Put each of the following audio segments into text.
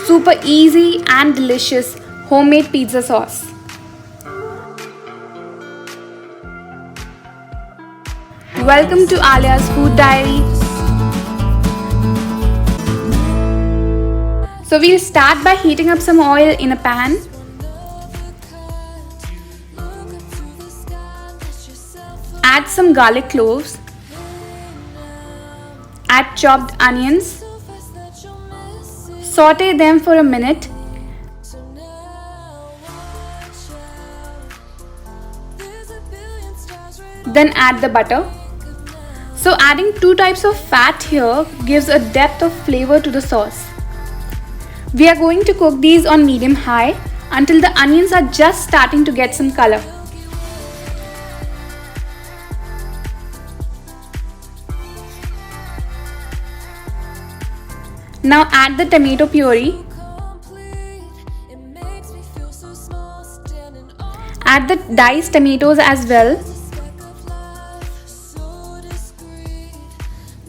super easy and delicious homemade pizza sauce. Welcome to Alia's Food Diary. So we'll start by heating up some oil in a pan. Add some garlic cloves. Add chopped onions. Saute them for a minute. Then add the butter. So adding 2 types of fat here gives a depth of flavor to the sauce. We are going to cook these on medium-high until the onions are just starting to get some color. Now add the tomato puree. Add the diced tomatoes as well.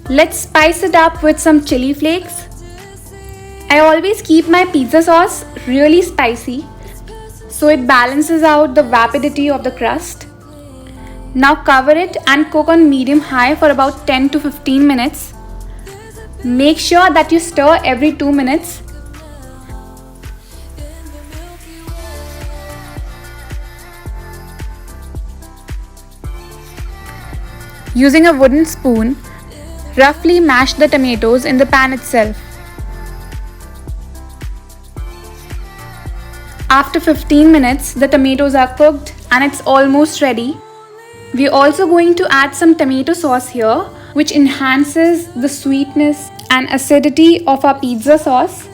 Let's spice it up with some chili flakes. I always keep my pizza sauce really spicy so it balances out the vapidity of the crust. Now cover it and cook on medium-high for about 10 to 15 minutes. Make sure that you stir every 2 minutes. Using a wooden spoon, roughly mash the tomatoes in the pan itself. After 15 minutes, the tomatoes are cooked and it's almost ready. We're also going to add some tomato sauce here, which enhances the sweetness and acidity of our pizza sauce.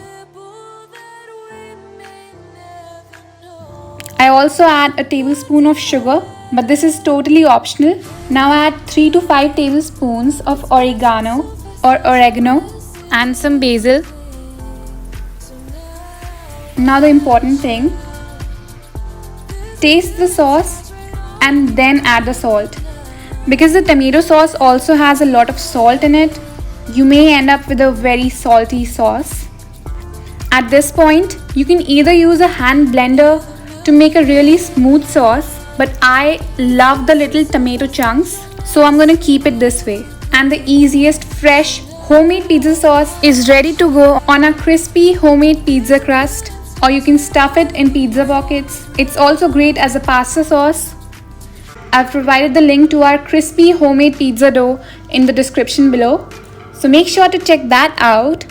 I also add a tablespoon of sugar, but this is totally optional. Now add 3 to 5 tablespoons of oregano and some basil. Now the important thing, taste the sauce and then add the salt. Because the tomato sauce also has a lot of salt in it, you may end up with a very salty sauce. At this point, you can either use a hand blender to make a really smooth sauce, but I love the little tomato chunks, so I'm going to keep it this way. And the easiest fresh homemade pizza sauce is ready to go on a crispy homemade pizza crust, or you can stuff it in pizza pockets. It's also great as a pasta sauce. I've provided the link to our crispy homemade pizza dough in the description below, so make sure to check that out.